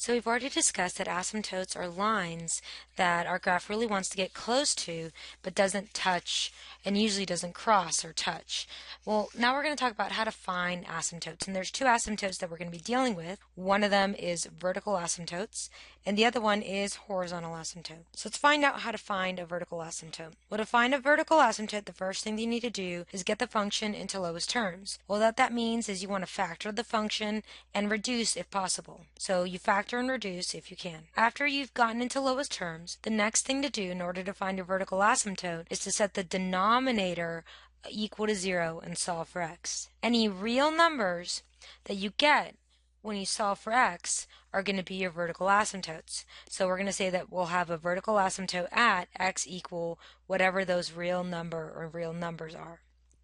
So we've already discussed that asymptotes are lines that our graph really wants to get close to, but doesn't touch and usually doesn't cross or touch. Well, now we're going to talk about how to find asymptotes. And there's two asymptotes that we're going to be dealing with. One of them is vertical asymptotes, and the other one is horizontal asymptote. So let's find out how to find a vertical asymptote. Well, to find a vertical asymptote, the first thing that you need to do is get the function into lowest terms. Well, what that means is you want to factor the function and reduce if possible. So you factor and reduce if you can. After you've gotten into lowest terms, the next thing to do in order to find a vertical asymptote is to set the denominator equal to 0 and solve for x. Any real numbers that you get when you solve for x are going to be your vertical asymptotes. So we're going to say that we'll have a vertical asymptote at x equal whatever those real number or real numbers are.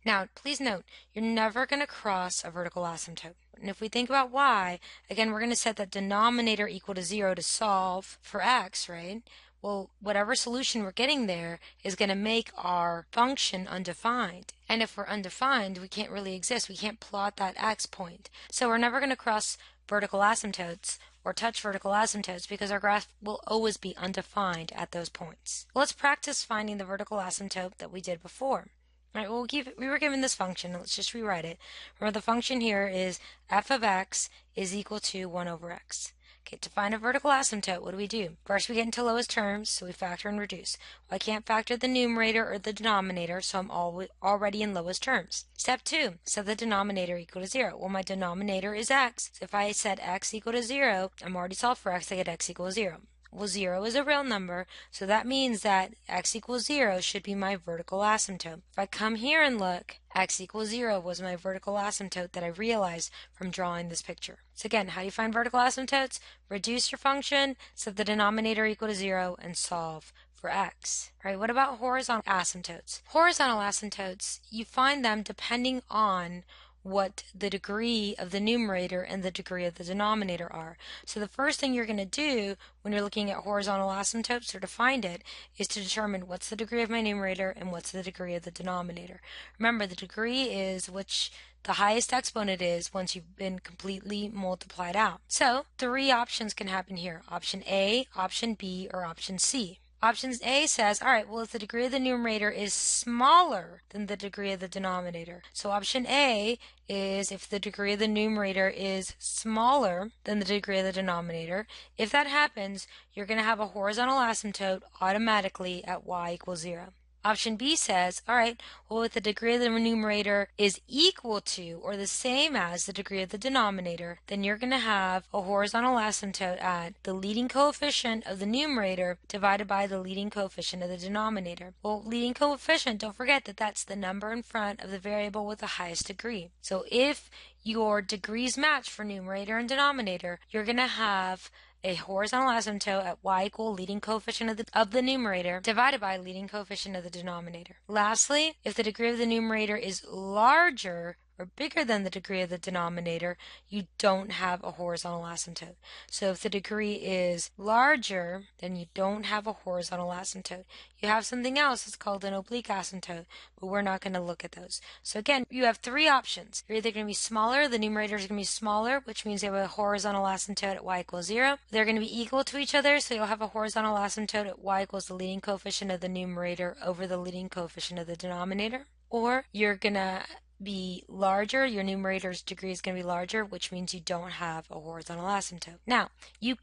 Now, please note, you're never going to cross a vertical asymptote. And if we think about y, again, we're going to set that denominator equal to 0 to solve for x, right? Well, whatever solution we're getting there is going to make our function undefined. And if we're undefined, we can't really exist. We can't plot that x point. So we're never going to cross vertical asymptotes or touch vertical asymptotes because our graph will always be undefined at those points. Well, let's practice finding the vertical asymptote that we did before. All right, well, we were given this function. Let's just rewrite it. Remember, the function here is f of x is equal to 1 over x. Okay, to find a vertical asymptote, what do? First, we get into lowest terms, so we factor and reduce. Well, I can't factor the numerator or the denominator, so I'm already in lowest terms. Step 2, set the denominator equal to 0. Well, my denominator is x, so if I set x equal to 0, I'm already solved for x, I get x equals 0. Well, 0 is a real number, so that means that x equals 0 should be my vertical asymptote. If I come here and look, x equals 0 was my vertical asymptote that I realized from drawing this picture. So again, how do you find vertical asymptotes? Reduce your function, set the denominator equal to 0, and solve for x. All right, what about horizontal asymptotes? Horizontal asymptotes, you find them depending on what the degree of the numerator and the degree of the denominator are. So the first thing you're going to do when you're looking at horizontal asymptotes or to find it is to determine what's the degree of my numerator and what's the degree of the denominator. Remember, the degree is which the highest exponent is once you've been completely multiplied out. So 3 options can happen here. Option A, option B, or option C. Option A says, all right, well, if the degree of the numerator is smaller than the degree of the denominator. So option A is if the degree of the numerator is smaller than the degree of the denominator. If that happens, you're going to have a horizontal asymptote automatically at y equals 0. Option B says, all right, well, if the degree of the numerator is equal to or the same as the degree of the denominator, then you're going to have a horizontal asymptote at the leading coefficient of the numerator divided by the leading coefficient of the denominator. Well, leading coefficient, don't forget that that's the number in front of the variable with the highest degree. So if your degrees match for numerator and denominator, you're going to have a horizontal asymptote at y equal leading coefficient of the numerator divided by leading coefficient of the denominator. Lastly, if the degree of the numerator is larger or bigger than the degree of the denominator, you don't have a horizontal asymptote. So if the degree is larger, then you don't have a horizontal asymptote. You have something else that's called an oblique asymptote, but we're not going to look at those. So again, you have 3 options. You're either going to be smaller, the numerator is going to be smaller, which means you have a horizontal asymptote at y equals 0. They're going to be equal to each other, so you'll have a horizontal asymptote at y equals the leading coefficient of the numerator over the leading coefficient of the denominator. Or you're going to be larger, your numerator's degree is going to be larger, which means you don't have a horizontal asymptote. Now, you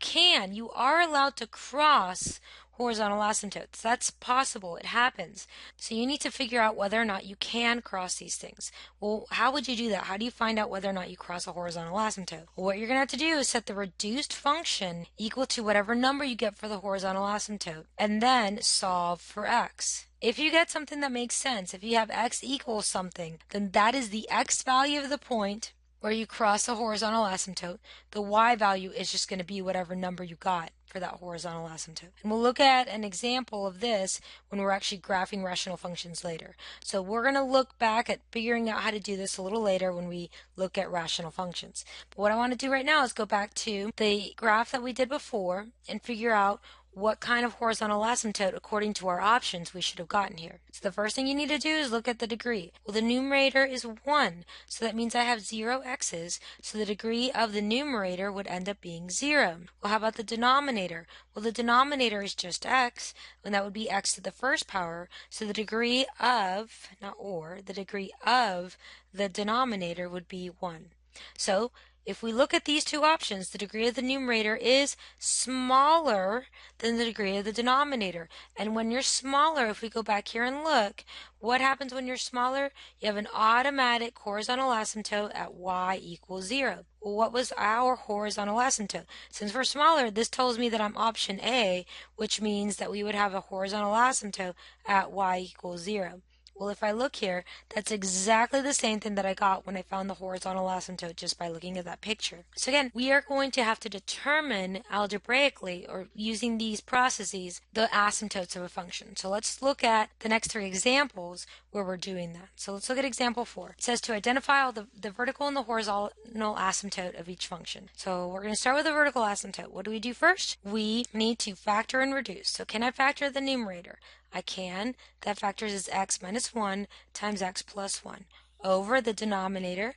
are allowed to cross horizontal asymptotes. That's possible. It happens. So you need to figure out whether or not you can cross these things. Well, how would you do that? How do you find out whether or not you cross a horizontal asymptote? Well, what you're going to have to do is set the reduced function equal to whatever number you get for the horizontal asymptote, and then solve for x. If you get something that makes sense, if you have x equals something, then that is the x value of the point where you cross a horizontal asymptote. The y value is just going to be whatever number you got for that horizontal asymptote. And we'll look at an example of this when we're actually graphing rational functions later. So we're going to look back at figuring out how to do this a little later when we look at rational functions. But what I want to do right now is go back to the graph that we did before and figure out what kind of horizontal asymptote according to our options we should have gotten here. So the first thing you need to do is look at the degree. Well, the numerator is 1, so that means I have 0 x's, so the degree of the numerator would end up being 0. Well, how about the denominator? Well, the denominator is just x, and that would be x to the first power, so the degree of, the degree of the denominator would be 1. So if we look at these two options, the degree of the numerator is smaller than the degree of the denominator. And when you're smaller, if we go back here and look, what happens when you're smaller? You have an automatic horizontal asymptote at y equals 0. Well, what was our horizontal asymptote? Since we're smaller, this tells me that I'm option A, which means that we would have a horizontal asymptote at y equals 0. Well, if I look here, that's exactly the same thing that I got when I found the horizontal asymptote just by looking at that picture. So again, we are going to have to determine algebraically, or using these processes, the asymptotes of a function. So let's look at the next 3 examples where we're doing that. So let's look at example 4. It says to identify all the vertical and the horizontal asymptote of each function. So we're going to start with the vertical asymptote. What do we do first? We need to factor and reduce. So can I factor the numerator? I can. That factors is x minus 1 times x plus 1 over the denominator,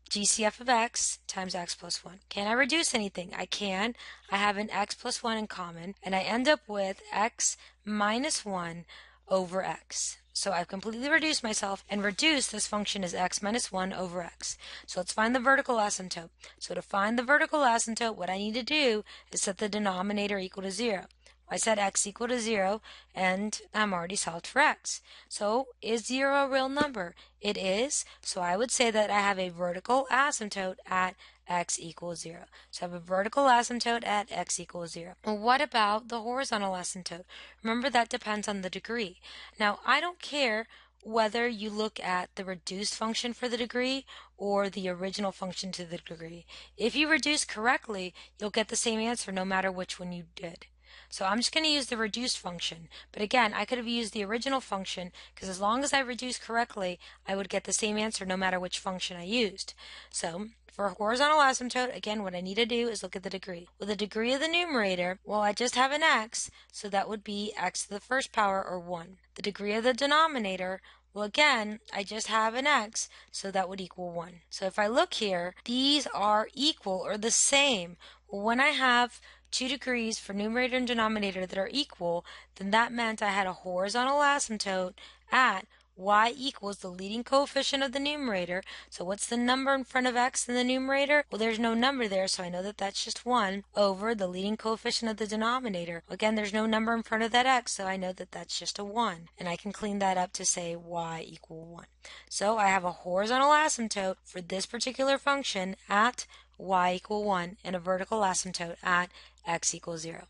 GCF of x times x plus 1. Can I reduce anything? I can. I have an x plus 1 in common, and I end up with x minus 1 over x. So I've completely reduced myself, and reduced this function is x minus 1 over x. So let's find the vertical asymptote. So to find the vertical asymptote, what I need to do is set the denominator equal to 0. I set x equal to 0, and I'm already solved for x. So is 0 a real number? It is. So I would say that I have a vertical asymptote at x equals 0. So I have a vertical asymptote at x equals 0. Well, what about the horizontal asymptote? Remember, that depends on the degree. Now, I don't care whether you look at the reduced function for the degree or the original function to the degree. If you reduce correctly, you'll get the same answer no matter which one you did. So I'm just going to use the reduced function. But again, I could have used the original function, because as long as I reduce correctly, I would get the same answer no matter which function I used. So for a horizontal asymptote, again, what I need to do is look at the degree. With the degree of the numerator, well, I just have an x, so that would be x to the first power, or 1. The degree of the denominator, well, again, I just have an x, so that would equal 1. So if I look here, these are equal or the same. Well, when I have 2 degrees for numerator and denominator that are equal, then that meant I had a horizontal asymptote at y equals the leading coefficient of the numerator. So what's the number in front of x in the numerator? Well, there's no number there, so I know that that's just 1 over the leading coefficient of the denominator. Again, there's no number in front of that x, so I know that that's just a 1. And I can clean that up to say y equal 1. So I have a horizontal asymptote for this particular function at y equal 1 and a vertical asymptote at x equals 0.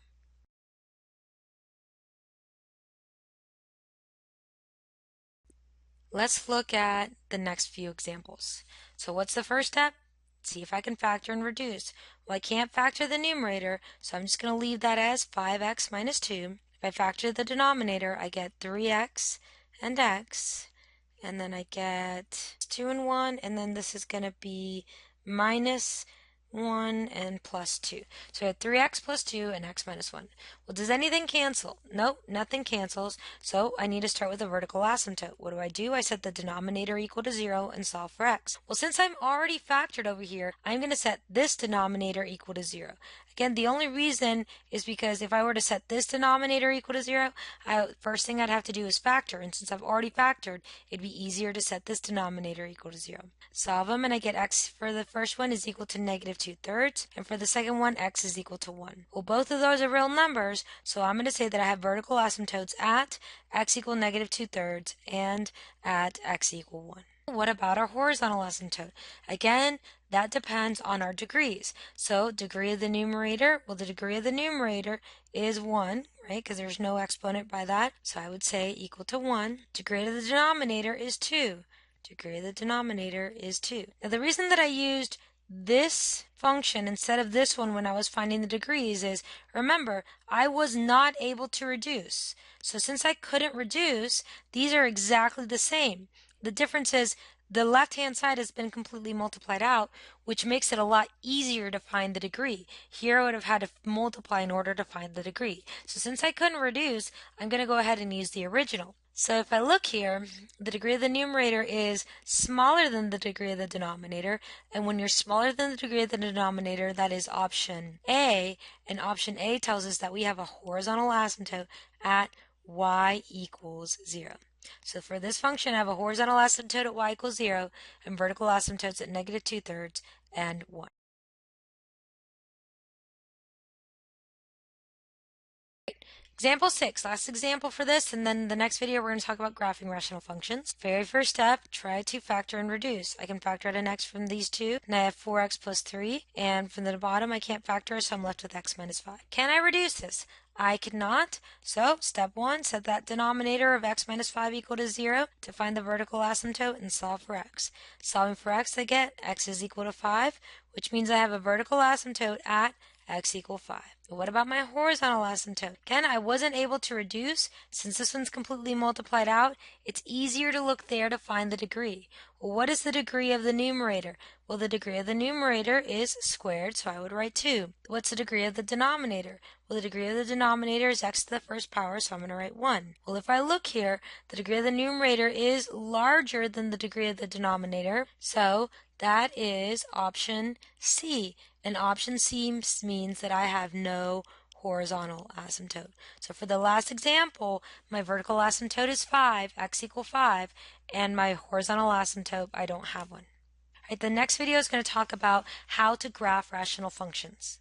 Let's look at the next few examples. So what's the first step? See if I can factor and reduce. Well, I can't factor the numerator, so I'm just going to leave that as 5x minus 2. If I factor the denominator, I get 3x and x, and then I get 2 and 1, and then this is going to be minus 1 and plus 2. So I have 3x plus 2 and x minus 1. Well, does anything cancel? Nope, nothing cancels. So I need to start with a vertical asymptote. What do? I set the denominator equal to 0 and solve for x. Well, since I'm already factored over here, I'm going to set this denominator equal to 0. Again, the only reason is because if I were to set this denominator equal to 0, first thing I'd have to do is factor. And since I've already factored, it'd be easier to set this denominator equal to 0. Solve them, and I get x for the first one is equal to negative 2/3, and for the second one, x is equal to 1. Well, both of those are real numbers, so I'm going to say that I have vertical asymptotes at x equal negative 2/3 and at x equal 1. What about our horizontal asymptote? Again, that depends on our degrees. So degree of the numerator, well, the degree of the numerator is 1, right, because there's no exponent by that. So I would say equal to 1. Degree of the denominator is 2. Degree of the denominator is 2. Now, the reason that I used this function instead of this one when I was finding the degrees is, remember, I was not able to reduce. So since I couldn't reduce, these are exactly the same. The difference is the left-hand side has been completely multiplied out, which makes it a lot easier to find the degree. Here I would have had to multiply in order to find the degree. So since I couldn't reduce, I'm going to go ahead and use the original. So if I look here, the degree of the numerator is smaller than the degree of the denominator, and when you're smaller than the degree of the denominator, that is option A, and option A tells us that we have a horizontal asymptote at y equals 0. So for this function, I have a horizontal asymptote at y equals 0 and vertical asymptotes at negative 2/3 and 1. Example 6, last example for this, and then the next video we're going to talk about graphing rational functions. Very first step, try to factor and reduce. I can factor out an x from these two, and I have 4x plus 3, and from the bottom I can't factor, so I'm left with x minus 5. Can I reduce this? I cannot. So step 1, set that denominator of x minus 5 equal to 0 to find the vertical asymptote and solve for x. Solving for x, I get x is equal to 5, which means I have a vertical asymptote at x equal 5. But what about my horizontal asymptote? Again, I wasn't able to reduce. Since this one's completely multiplied out, it's easier to look there to find the degree. Well, what is the degree of the numerator? Well, the degree of the numerator is squared, so I would write 2. What's the degree of the denominator? Well, the degree of the denominator is x to the first power, so I'm going to write 1. Well, if I look here, the degree of the numerator is larger than the degree of the denominator, so that is option C. And option C means that I have no horizontal asymptote. So for the last example, my vertical asymptote is 5, x equal 5, and my horizontal asymptote, I don't have one. All right, the next video is going to talk about how to graph rational functions.